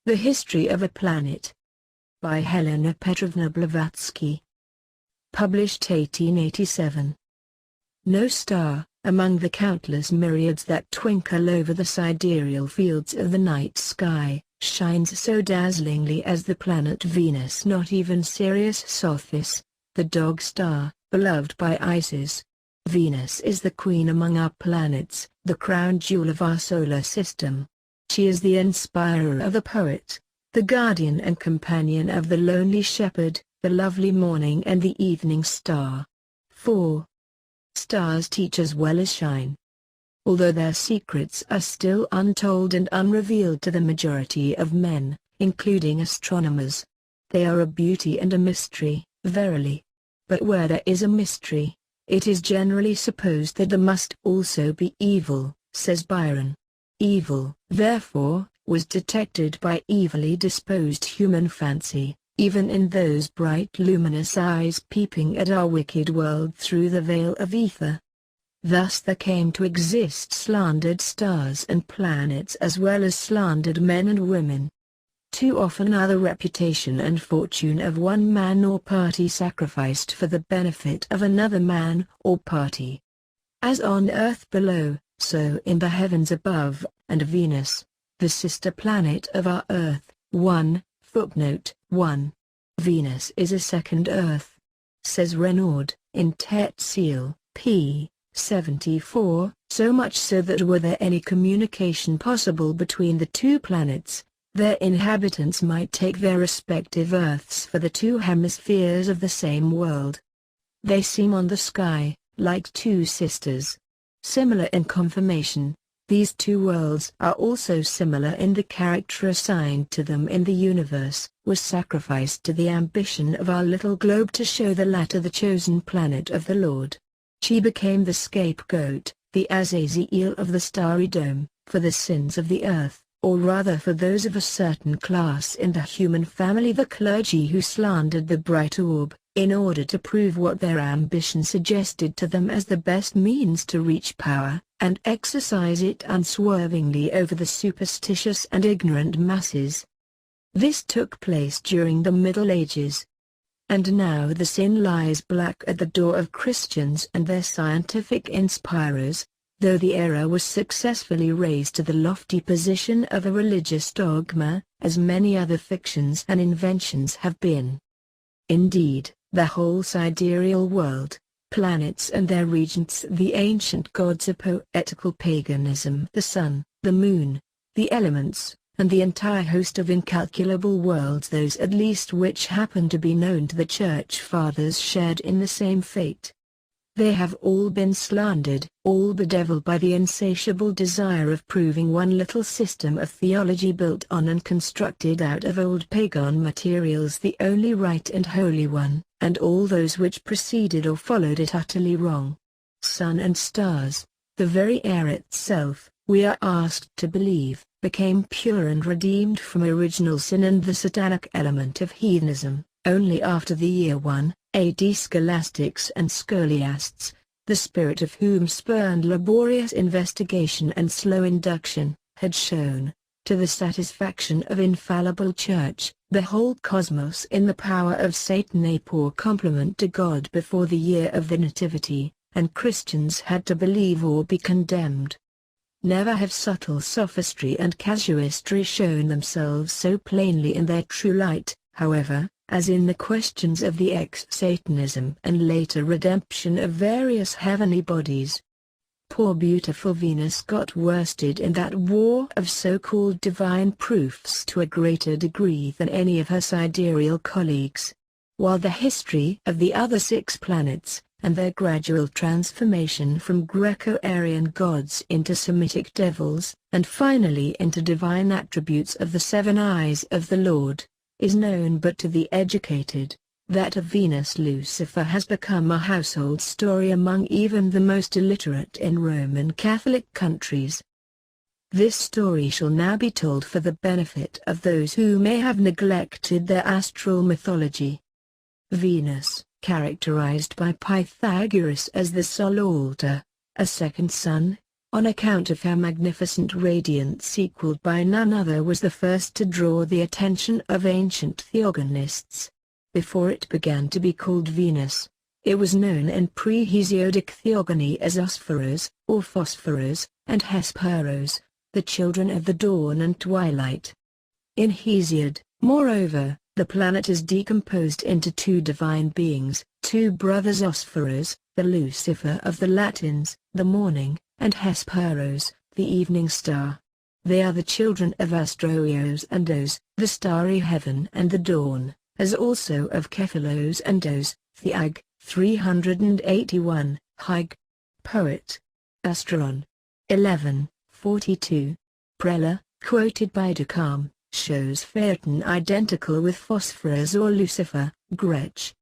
The History of a Planet. By Helena Petrovna Blavatsky. Published 1887. No star, among the countless myriads that twinkle over the sidereal fields of the night sky, shines so dazzlingly as the planet Venus. Not even Sirius Sothis, the dog star, beloved by Isis. Venus is the queen among our planets, the crown jewel of our solar system. She is the inspirer of the poet, the guardian and companion of the lonely shepherd, the lovely morning and the evening star. 4. Stars teach as well as shine. Although their secrets are still untold and unrevealed to the majority of men, including astronomers, they are a beauty and a mystery, verily. But where there is a mystery, it is generally supposed that there must also be evil, says Byron. Evil, therefore, was detected by evilly disposed human fancy, even in those bright luminous eyes peeping at our wicked world through the veil of ether. Thus there came to exist slandered stars and planets as well as slandered men and women. Too often are the reputation and fortune of one man or party sacrificed for the benefit of another man or party. As on earth below, so in the heavens above, and Venus, the sister planet of our Earth. 1. Footnote 1. Venus is a second Earth, says Renaud, in Tête Seal, p. 74, so much so that were there any communication possible between the two planets, their inhabitants might take their respective Earths for the two hemispheres of the same world. They seem on the sky, like two sisters. Similar in conformation, these two worlds are also similar in the character assigned to them in the universe, was sacrificed to the ambition of our little globe to show the latter the chosen planet of the Lord. She became the scapegoat, the Azazel of the starry dome, for the sins of the earth, or rather for those of a certain class in the human family, the clergy who slandered the bright orb, in order to prove what their ambition suggested to them as the best means to reach power, and exercise it unswervingly over the superstitious and ignorant masses. This took place during the Middle Ages. And now the sin lies black at the door of Christians and their scientific inspirers, though the error was successfully raised to the lofty position of a religious dogma, as many other fictions and inventions have been. Indeed, the whole sidereal world, planets and their regents, the ancient gods of poetical paganism, the sun, the moon, the elements, and the entire host of incalculable worlds, those at least which happen to be known to the Church Fathers, shared in the same fate. They have all been slandered, all bedeviled by the insatiable desire of proving one little system of theology built on and constructed out of old pagan materials the only right and holy one, and all those which preceded or followed it utterly wrong. Sun and stars, the very air itself, we are asked to believe, became pure and redeemed from original sin and the satanic element of heathenism, only after the year 1 AD. Scholastics and scholiasts, the spirit of whom spurned laborious investigation and slow induction, had shown, to the satisfaction of infallible Church, the whole cosmos in the power of Satan, a poor compliment to God before the year of the Nativity, and Christians had to believe or be condemned. Never have subtle sophistry and casuistry shown themselves so plainly in their true light, however, as in the questions of the ex-Satanism and later redemption of various heavenly bodies. Poor beautiful Venus got worsted in that war of so-called divine proofs to a greater degree than any of her sidereal colleagues. While the history of the other 6 planets, and their gradual transformation from Greco-Aryan gods into Semitic devils, and finally into divine attributes of the 7 eyes of the Lord, is known but to the educated. That of Venus Lucifer has become a household story among even the most illiterate in Roman Catholic countries. This story shall now be told for the benefit of those who may have neglected their astral mythology. Venus, characterized by Pythagoras as the Sol Alter, a second sun, On account of her magnificent radiance equaled by none other, was the first to draw the attention of ancient theogonists. Before it began to be called Venus, it was known in pre-Hesiodic theogony as Osphorus, or Phosphorus, and Hesperos, the children of the dawn and twilight. In Hesiod, moreover, the planet is decomposed into two divine beings, two brothers: Osphorus, the Lucifer of the Latins, the morning, and Hesperos, the evening star. They are the children of Astroios and Os, the starry heaven and the dawn, as also of Kephilos and Os, Theag, 381, Hyg. Poet. Astron. 1142. Prela, quoted by Decam, shows Phaeton identical with Phosphorus or Lucifer, Gretsch.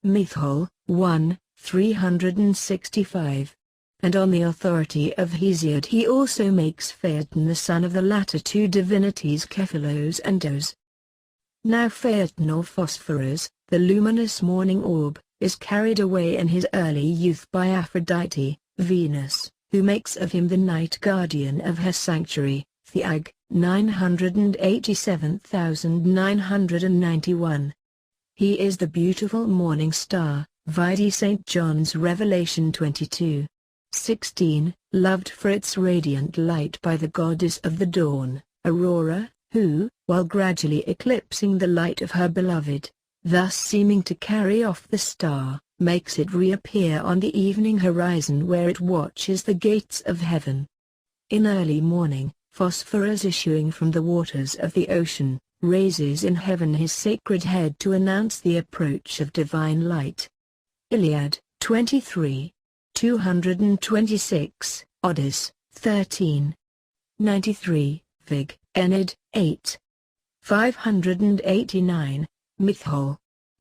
Mythol, 1, 365. And on the authority of Hesiod he also makes Phaeton the son of the latter two divinities Kephilos and Os. Now Phaeton or Phosphorus, the luminous morning orb, is carried away in his early youth by Aphrodite, Venus, who makes of him the night guardian of her sanctuary, Theag, 987,991. He is the beautiful morning star, vide St. John's Revelation 22:16, loved for its radiant light by the goddess of the dawn, Aurora, who, while gradually eclipsing the light of her beloved, thus seeming to carry off the star, makes it reappear on the evening horizon where it watches the gates of heaven. In early morning, Phosphorus, issuing from the waters of the ocean, raises in heaven his sacred head to announce the approach of divine light. Iliad, 23. 226, Odyss, 13. 93, Vig, Enid, 8. 589, Mythol.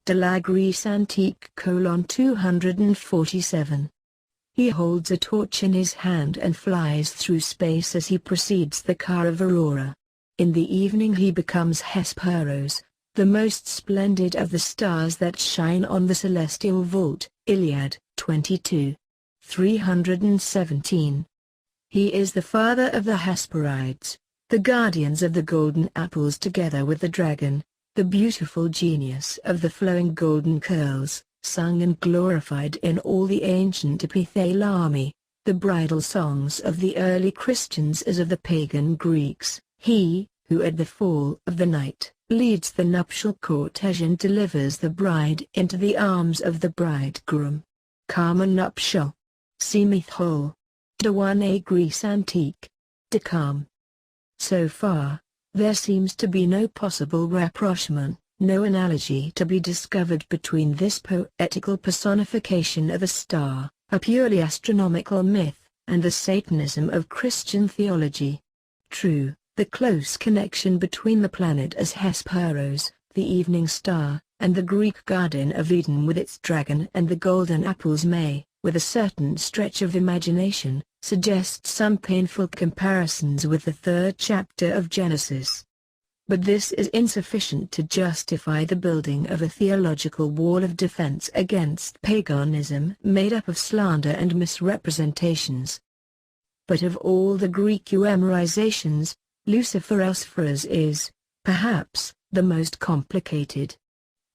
De la Grèce Antique: 247. He holds a torch in his hand and flies through space as he precedes the car of Aurora. In the evening he becomes Hesperos, the most splendid of the stars that shine on the celestial vault. Iliad, 22. 317. He is the father of the Hesperides, the guardians of the golden apples, together with the dragon, the beautiful genius of the flowing golden curls, sung and glorified in all the ancient epithalami, the bridal songs of the early Christians as of the pagan Greeks. He, who at the fall of the night, leads the nuptial cortege and delivers the bride into the arms of the bridegroom. Karma nuptial. See Mythol. De 1a Greece Antique. Decam. So far, there seems to be no possible rapprochement, no analogy to be discovered between this poetical personification of a star, a purely astronomical myth, and the Satanism of Christian theology. True, the close connection between the planet as Hesperos, the evening star, and the Greek Garden of Eden with its dragon and the golden apples may, with a certain stretch of imagination, suggest some painful comparisons with the third chapter of Genesis. But this is insufficient to justify the building of a theological wall of defense against paganism made up of slander and misrepresentations. But of all the Greek euhemerizations, Lucifer Osphorus is, perhaps, the most complicated.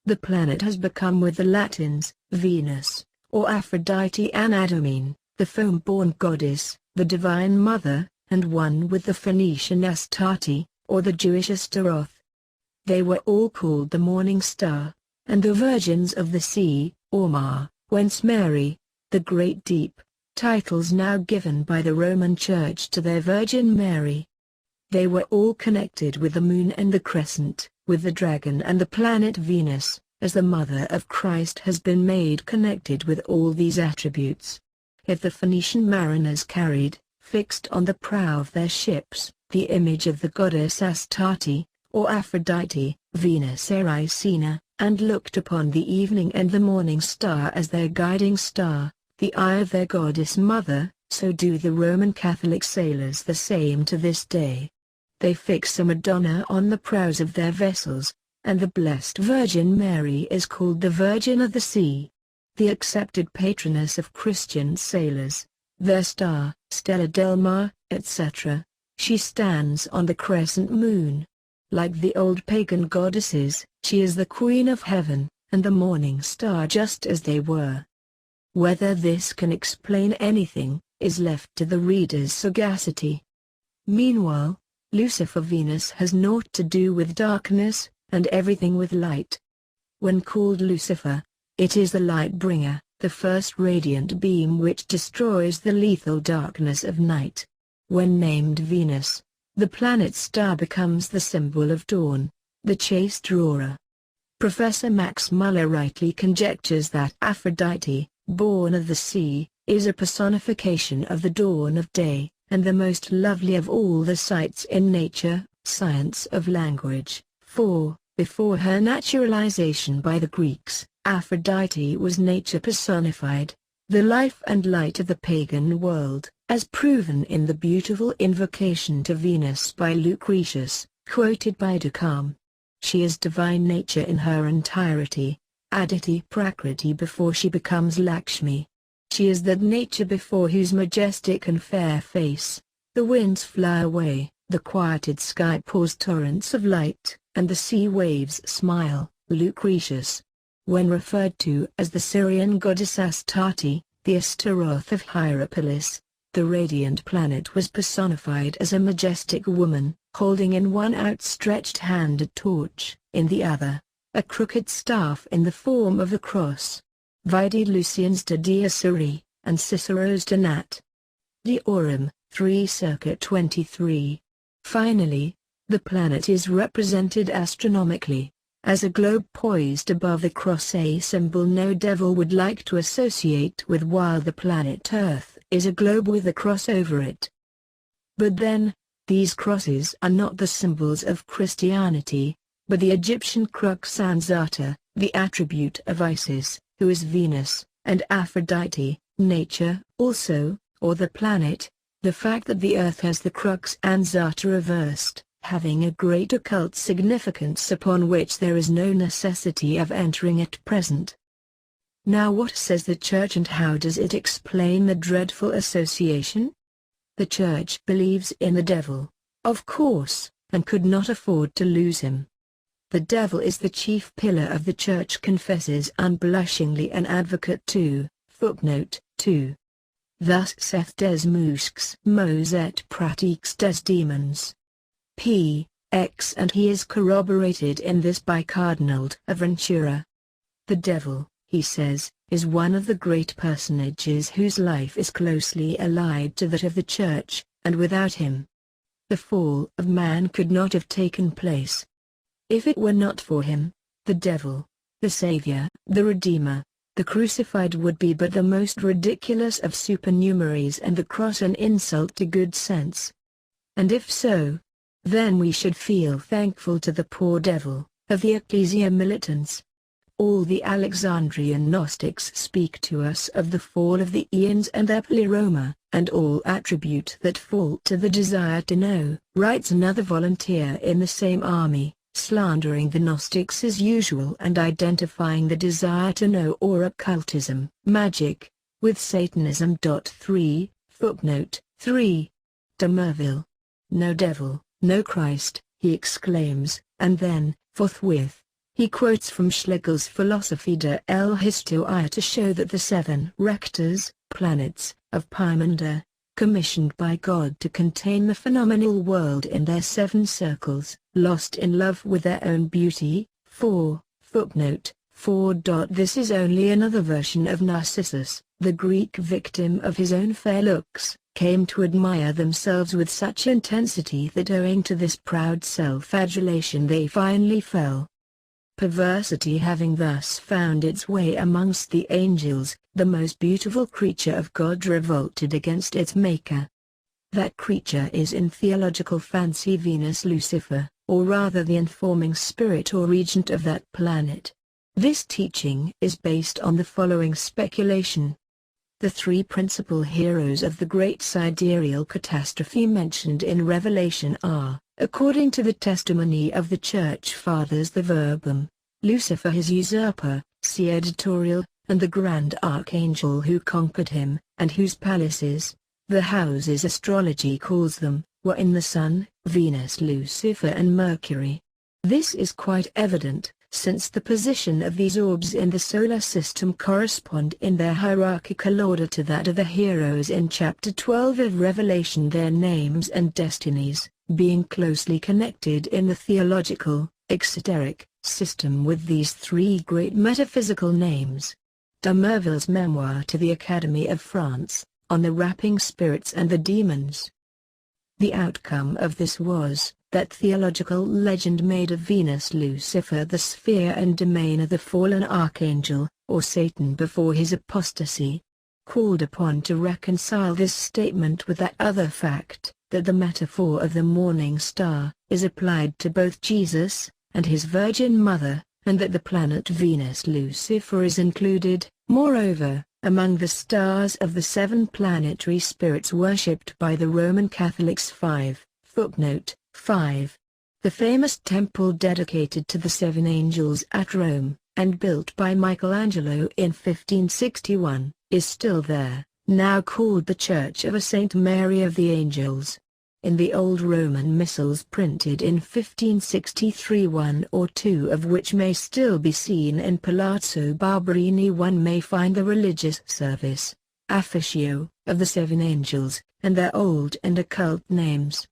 The planet has become with the Latins, Venus, or Aphrodite Anadomene, the foam-born goddess, the divine mother, and one with the Phoenician Astarte, or the Jewish Astaroth. They were all called the morning star, and the virgins of the sea, or Ma, whence Mary, the great deep, titles now given by the Roman Church to their Virgin Mary. They were all connected with the moon and the crescent, with the dragon and the planet Venus, as the mother of Christ has been made connected with all these attributes. If the Phoenician mariners carried, fixed on the prow of their ships, the image of the goddess Astarte, or Aphrodite, Venus Erycina, and looked upon the evening and the morning star as their guiding star, the eye of their goddess mother, so do the Roman Catholic sailors the same to this day. They fix a Madonna on the prows of their vessels, and the Blessed Virgin Mary is called the Virgin of the Sea. The accepted patroness of Christian sailors, their star, Stella del Mar, etc. She stands on the crescent moon. Like the old pagan goddesses, she is the queen of heaven, and the morning star just as they were. Whether this can explain anything, is left to the reader's sagacity. Meanwhile, Lucifer Venus has naught to do with darkness, and everything with light. When called Lucifer, it is the light bringer, the first radiant beam which destroys the lethal darkness of night. When named Venus, the planet star becomes the symbol of dawn, the chaste aurora. Professor Max Muller rightly conjectures that Aphrodite, born of the sea, is a personification of the dawn of day, and the most lovely of all the sights in nature. Science of language. 4. Before her naturalization by the Greeks, Aphrodite was nature personified, the life and light of the pagan world, as proven in the beautiful invocation to Venus by Lucretius, quoted by Duchamp. She is divine nature in her entirety, Aditi Prakriti before she becomes Lakshmi. She is that nature before whose majestic and fair face, the winds fly away, the quieted sky pours torrents of light, and the sea waves smile. Lucretius. When referred to as the Syrian goddess Astarte, the Astaroth of Hierapolis, the radiant planet was personified as a majestic woman, holding in one outstretched hand a torch, in the other, a crooked staff in the form of a cross. Vide Lucian's De Diosuri, and Cicero's De Nat. Deorum, 3 circa 23. Finally, the planet is represented astronomically, as a globe poised above the cross, a symbol no devil would like to associate with, while the planet Earth is a globe with a cross over it. But then, these crosses are not the symbols of Christianity, but the Egyptian crux ansata, the attribute of Isis, who is Venus, and Aphrodite, nature, also, or the planet. The fact that the Earth has the crux ansata reversed, having a great occult significance upon which there is no necessity of entering at present. Now what says the Church, and how does it explain the dreadful association? The Church believes in the devil, of course, and could not afford to lose him. The devil is the chief pillar of the Church, confesses unblushingly an advocate too. Footnote 2. Thus saith des musques mos et pratiques des demons. P. X, and he is corroborated in this by Cardinal of Ventura. The devil, he says, is one of the great personages whose life is closely allied to that of the Church, and without him, the fall of man could not have taken place. If it were not for him, the devil, the Savior, the Redeemer, the crucified would be but the most ridiculous of supernumeraries, and the cross an insult to good sense. And if so, then we should feel thankful to the poor devil, of the Ecclesia Militans. All the Alexandrian Gnostics speak to us of the fall of the Aeons and their pleroma, and all attribute that fault to the desire to know, writes another volunteer in the same army, slandering the Gnostics as usual and identifying the desire to know or occultism, magic, with Satanism. 3, footnote 3. De Merville. No devil, no Christ, he exclaims, and then, forthwith, he quotes from Schlegel's Philosophy de l'Historia to show that the 7 rectors, planets, of Pymander, commissioned by God to contain the phenomenal world in their 7 circles, lost in love with their own beauty. 4, footnote 4. This is only another version of Narcissus, the Greek victim of his own fair looks, came to admire themselves with such intensity that owing to this proud self-adulation they finally fell. Perversity having thus found its way amongst the angels, the most beautiful creature of God revolted against its maker. That creature is in theological fancy Venus Lucifer, or rather the informing spirit or regent of that planet. This teaching is based on the following speculation. The 3 principal heroes of the great sidereal catastrophe mentioned in Revelation are, according to the testimony of the Church Fathers, the Verbum, Lucifer his usurper, see editorial, and the grand archangel who conquered him, and whose palaces, the houses astrology calls them, were in the Sun, Venus, Lucifer and Mercury. This is quite evident, since the position of these orbs in the solar system correspond in their hierarchical order to that of the heroes in chapter 12 of Revelation, their names and destinies, being closely connected in the theological, exoteric, system with these three great metaphysical names. De Merville's memoir to the Academy of France, on the wrapping spirits and the demons. The outcome of this was, that theological legend made of Venus Lucifer the sphere and domain of the fallen archangel, or Satan before his apostasy. Called upon to reconcile this statement with that other fact, that the metaphor of the morning star, is applied to both Jesus, and his Virgin Mother, and that the planet Venus Lucifer is included, moreover, among the stars of the 7 planetary spirits worshipped by the Roman Catholics. 5. Footnote 5. The famous temple dedicated to the 7 angels at Rome, and built by Michelangelo in 1561, is still there, now called the Church of Saint Mary of the Angels. In the old Roman missals printed in 1563, 1 or 2 of which may still be seen in Palazzo Barberini, one may find the religious service, officio, of the 7 angels, and their old and occult names.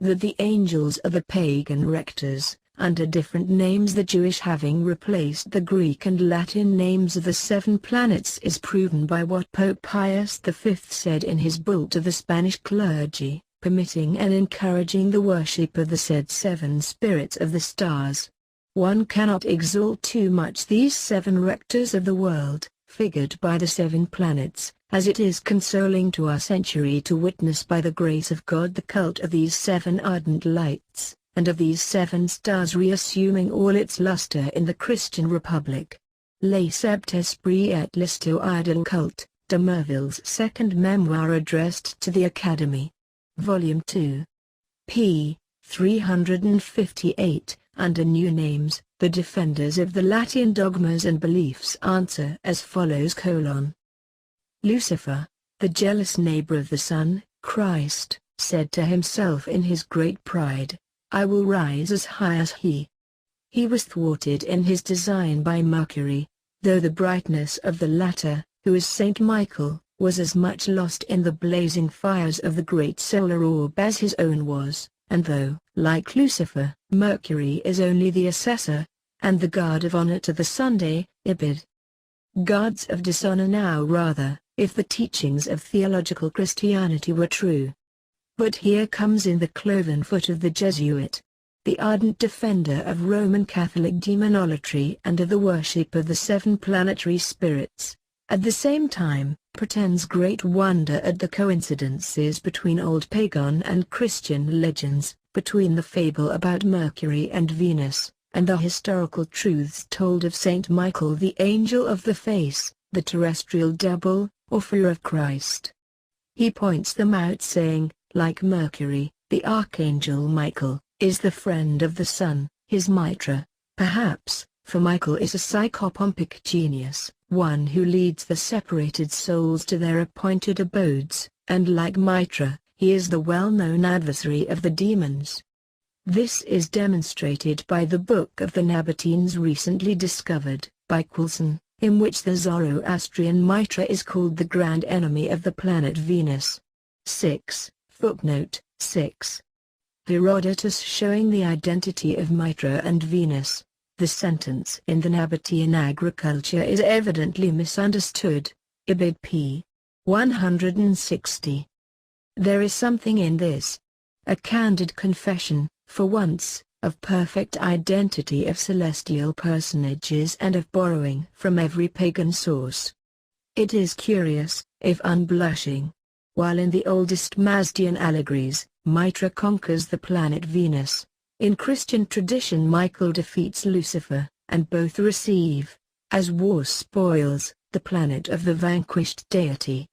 That the angels are the pagan rectors, under different names, the Jewish having replaced the Greek and Latin names of the 7 planets, is proven by what Pope Pius V said in his bull to the Spanish clergy, permitting and encouraging the worship of the said 7 spirits of the stars. One cannot exalt too much these 7 rectors of the world, figured by the 7 planets, as it is consoling to our century to witness by the grace of God the cult of these 7 ardent lights, and of these 7 stars reassuming all its luster in the Christian Republic. Les Sept Esprits et l'Histoire idol culte, de Merville's second memoir addressed to the Academy. Volume 2. p. 358, under new names, the defenders of the Latin dogmas and beliefs answer as follows: Lucifer, the jealous neighbor of the Sun, Christ, said to himself in his great pride, I will rise as high as he. He was thwarted in his design by Mercury, though the brightness of the latter, who is Saint Michael, was as much lost in the blazing fires of the great solar orb as his own was, and though, like Lucifer, Mercury is only the assessor, and the guard of honor to the Sunday, Ibid. Guards of dishonor now rather, if the teachings of theological Christianity were true. But here comes in the cloven foot of the Jesuit, the ardent defender of Roman Catholic demonolatry and of the worship of the 7 planetary spirits. At the same time, pretends great wonder at the coincidences between old pagan and Christian legends, between the fable about Mercury and Venus, and the historical truths told of Saint Michael the angel of the face, the terrestrial double, or fear of Christ. He points them out saying, like Mercury, the archangel Michael, is the friend of the Sun, his Mitra, perhaps, for Michael is a psychopompic genius, one who leads the separated souls to their appointed abodes, and like Mitra, he is the well-known adversary of the demons. This is demonstrated by the Book of the Nabateans recently discovered, by Coulson, in which the Zoroastrian Mitra is called the grand enemy of the planet Venus. 6. Footnote 6. Herodotus showing the identity of Mitra and Venus. The sentence in the Nabatean agriculture is evidently misunderstood. Ibid p. 160. There is something in this. A candid confession, for once, of perfect identity of celestial personages and of borrowing from every pagan source. It is curious, if unblushing. While in the oldest Mazdian allegories, Mitra conquers the planet Venus, in Christian tradition Michael defeats Lucifer, and both receive, as war spoils, the planet of the vanquished deity.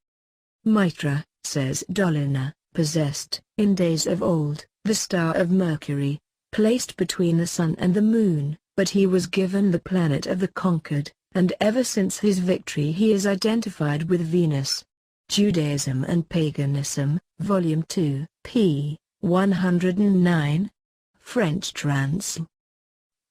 Mitra, says Dolina, possessed, in days of old, the star of Mercury, placed between the Sun and the Moon, but he was given the planet of the conquered, and ever since his victory he is identified with Venus. Judaism and Paganism, Volume 2, p. 109. French trans.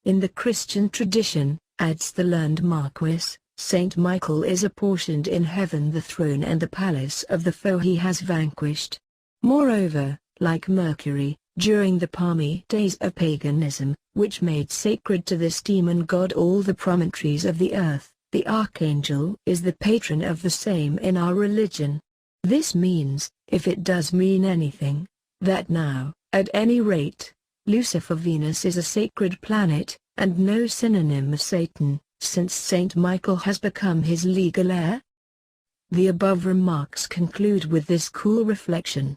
In the Christian tradition, adds the learned Marquis, Saint Michael is apportioned in heaven the throne and the palace of the foe he has vanquished. Moreover, like Mercury, during the palmy days of paganism, which made sacred to this demon god all the promontories of the earth, the archangel is the patron of the same in our religion. This means, if it does mean anything, that now, at any rate, Lucifer Venus is a sacred planet, and no synonym of Satan, since Saint Michael has become his legal heir. The above remarks conclude with this cool reflection.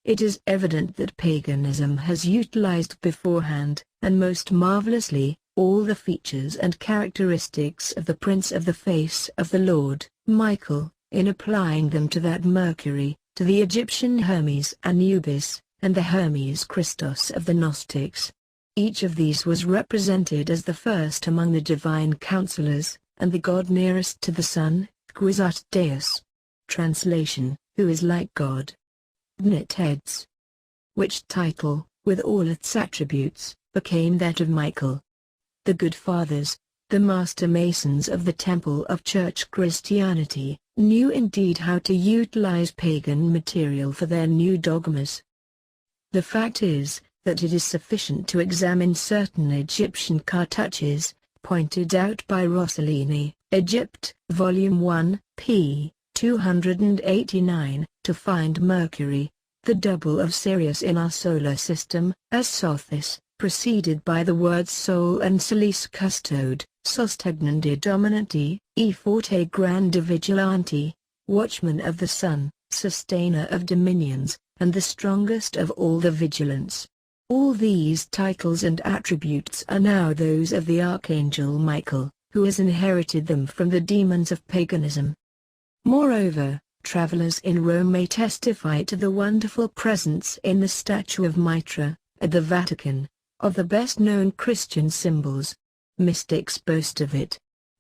It is evident that paganism has utilized beforehand, and most marvelously, all the features and characteristics of the Prince of the Face of the Lord, Michael, in applying them to that Mercury, to the Egyptian Hermes Anubis, and the Hermes Christos of the Gnostics. Each of these was represented as the first among the divine counselors, and the god nearest to the Son, Quisat Deus. Translation, who is like God. Dnepropetrovsk. Which title, with all its attributes, became that of Michael. The good fathers, the master masons of the temple of church Christianity, knew indeed how to utilize pagan material for their new dogmas. The fact is, that it is sufficient to examine certain Egyptian cartouches, pointed out by Rossellini, Egypt, Volume 1, p. 289, to find Mercury, the double of Sirius in our solar system, as Sothis, preceded by the words Sol and Solis custode, sostegnandi dominanti, e forte grande vigilanti, watchman of the sun, sustainer of dominions, and the strongest of all the vigilance. All these titles and attributes are now those of the Archangel Michael, who has inherited them from the demons of paganism. Moreover, travelers in Rome may testify to the wonderful presence in the statue of Mitra, at the Vatican, of the best-known Christian symbols. Mystics boast of it.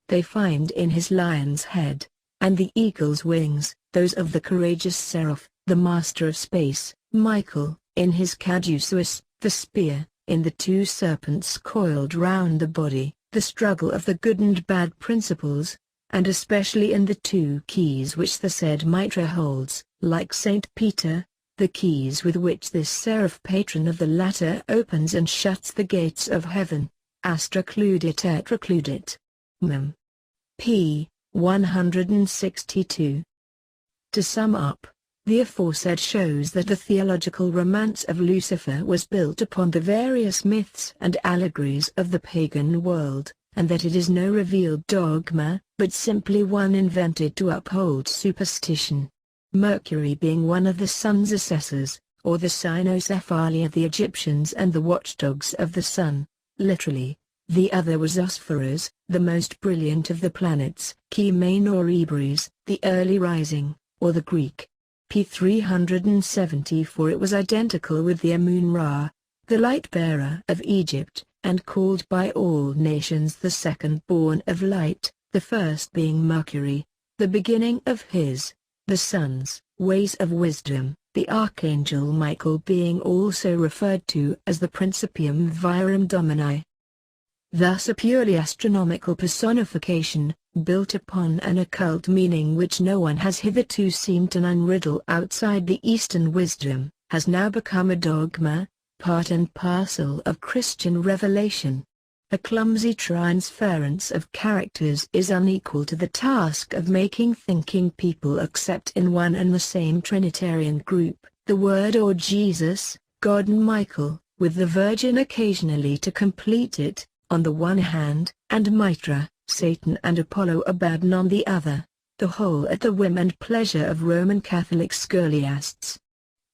They find in his lion's head, and the eagle's wings, those of the courageous seraph, the master of space, Michael, in his caduceus, the spear, in the two serpents coiled round the body, the struggle of the good and bad principles, and especially in the two keys which the said Mitra holds, like Saint Peter, the keys with which this seraph patron of the latter opens and shuts the gates of heaven. Astra cludit et recludit. Mem. p. 162. To sum up, the aforesaid shows that the theological romance of Lucifer was built upon the various myths and allegories of the pagan world, and that it is no revealed dogma, but simply one invented to uphold superstition. Mercury being one of the sun's assessors, or the cynocephaly of the Egyptians and the watchdogs of the sun, literally. The other was Osphorus, the most brilliant of the planets, Chi Minor Ibris, the early rising, or the Greek. p. 374. It was identical with the Amun-Ra, the light-bearer of Egypt, and called by all nations the second-born of light, the first being Mercury, the beginning of his, the sun's, ways of wisdom, the Archangel Michael being also referred to as the Principium Virum Domini. Thus a purely astronomical personification, built upon an occult meaning which no one has hitherto seemed to unriddle outside the Eastern wisdom, has now become a dogma, part and parcel of Christian revelation. A clumsy transference of characters is unequal to the task of making thinking people accept in one and the same Trinitarian group, the Word or Jesus, God and Michael, with the Virgin occasionally to complete it, on the one hand, and Mitra, Satan and Apollo Abaddon on the other, the whole at the whim and pleasure of Roman Catholic scholiasts.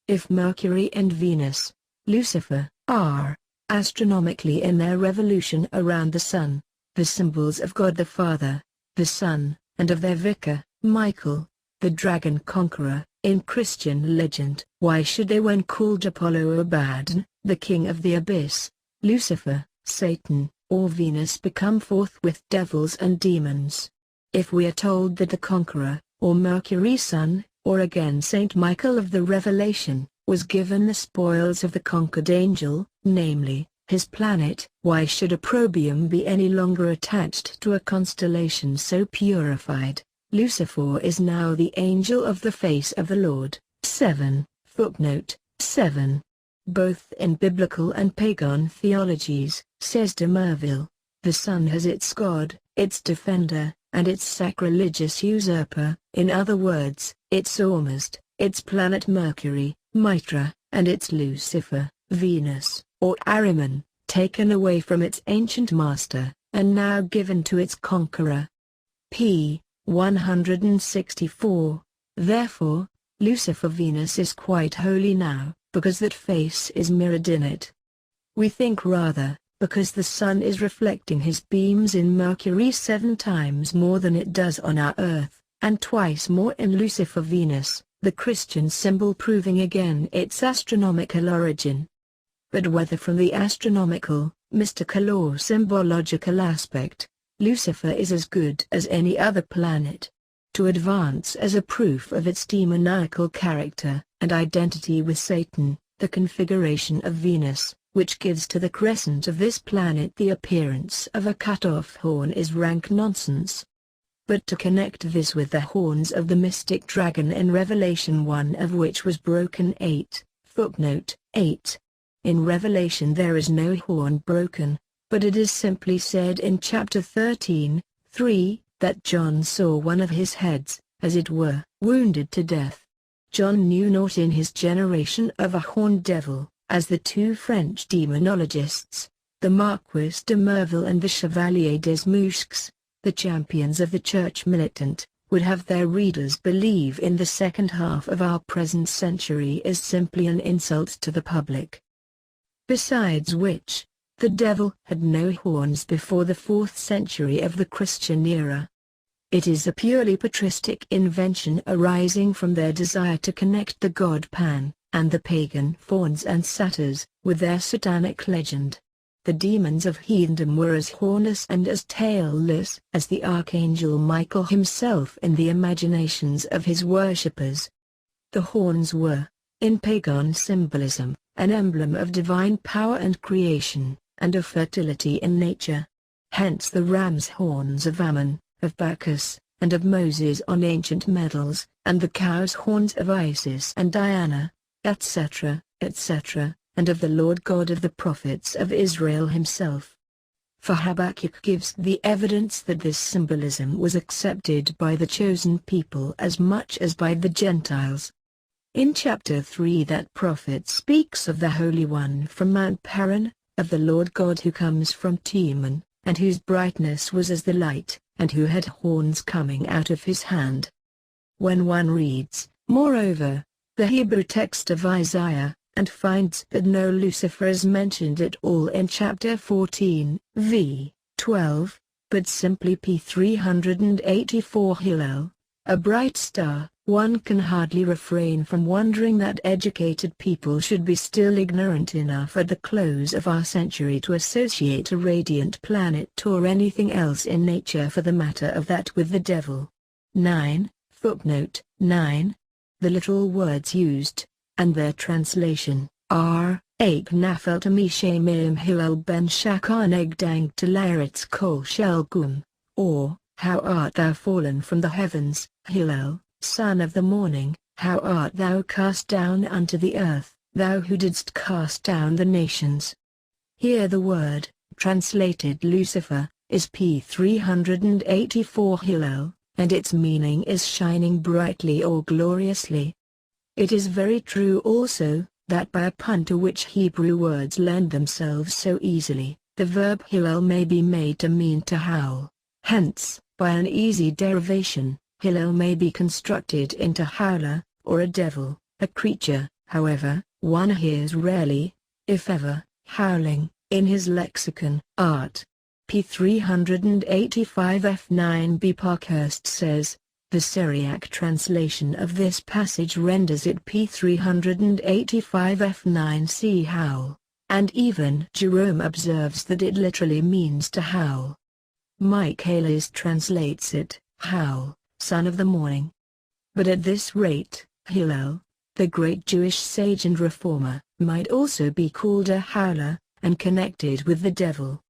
If Mercury and Venus, Lucifer, are, astronomically in their revolution around the sun, the symbols of God the Father, the Son, and of their vicar, Michael, the dragon conqueror, in Christian legend, why should they when called Apollo Abaddon, the king of the abyss, Lucifer, Satan, or Venus become forthwith devils and demons? If we are told that the conqueror, or Mercury's son, Or again Saint Michael of the Revelation, was given the spoils of the conquered angel, namely, his planet. Why should opprobrium be any longer attached to a constellation so purified? Lucifer is now the angel of the face of the Lord. 7. Footnote 7. Both in biblical and pagan theologies, says de Merville, the sun has its god, its defender, and its sacrilegious usurper, in other words, its ormuzd, its planet Mercury, Mitra, and its Lucifer, Venus, or Ahriman, taken away from its ancient master, and now given to its conqueror. p. 164. Therefore, Lucifer Venus is quite holy now, because that face is mirrored in it. We think rather, because the sun is reflecting his beams in Mercury 7 times more than it does on our Earth, and twice more in Lucifer Venus, the Christian symbol proving again its astronomical origin. But whether from the astronomical, mystical or symbological aspect, Lucifer is as good as any other planet. To advance as a proof of its demoniacal character and identity with Satan, the configuration of Venus, which gives to the crescent of this planet the appearance of a cut-off horn, is rank nonsense. But to connect this with the horns of the mystic dragon in Revelation 1, of which was broken 8, footnote 8. In Revelation there is no horn broken, but it is simply said in chapter 13, 3, that John saw one of his heads, as it were, wounded to death. John knew not in his generation of a horned devil, as the two French demonologists, the Marquis de Merville and the Chevalier des Mouches, the champions of the Church militant, would have their readers believe in the second half of our present century is simply an insult to the public. Besides which, the devil had no horns before the 4th century of the Christian era. It is a purely patristic invention arising from their desire to connect the god Pan, and the pagan fauns and satyrs, with their satanic legend. The demons of heathendom were as hornless and as tailless as the archangel Michael himself in the imaginations of his worshippers. The horns were, in pagan symbolism, an emblem of divine power and creation, and of fertility in nature. Hence the ram's horns of Ammon, of Bacchus, and of Moses on ancient medals, and the cow's horns of Isis and Diana, etc., etc., and of the Lord God of the prophets of Israel himself. For Habakkuk gives the evidence that this symbolism was accepted by the chosen people as much as by the Gentiles. In chapter 3 that prophet speaks of the Holy One from Mount Paran, of the Lord God who comes from Teman, and whose brightness was as the light, and who had horns coming out of his hand. When one reads, moreover, the Hebrew text of Isaiah, and finds that no Lucifer is mentioned at all in chapter 14, v. 12, but simply P384 Hillel, a bright star, one can hardly refrain from wondering that educated people should be still ignorant enough at the close of our century to associate a radiant planet or anything else in nature for the matter of that with the devil. 9, footnote 9. The literal words used, and their translation, are, Ake nafel to mishe meim Hillel ben shakarneg dang to laretz kol shel gum, or, how art thou fallen from the heavens, Hillel, son of the morning, how art thou cast down unto the earth, thou who didst cast down the nations. Here the word, translated Lucifer, is P384 Hillel, and its meaning is shining brightly or gloriously. It is very true also, that by a pun to which Hebrew words lend themselves so easily, the verb Hillel may be made to mean to howl. Hence, by an easy derivation, Hillel may be constructed into howler, or a devil. A creature, however, one hears rarely, if ever, howling, in his lexicon. Art. P385 F9b Parkhurst says, the Syriac translation of this passage renders it P385 F9c howl, and even Jerome observes that it literally means to howl. Michaelis translates it, howl, son of the morning. But at this rate, Hillel, the great Jewish sage and reformer, might also be called a howler, and connected with the devil.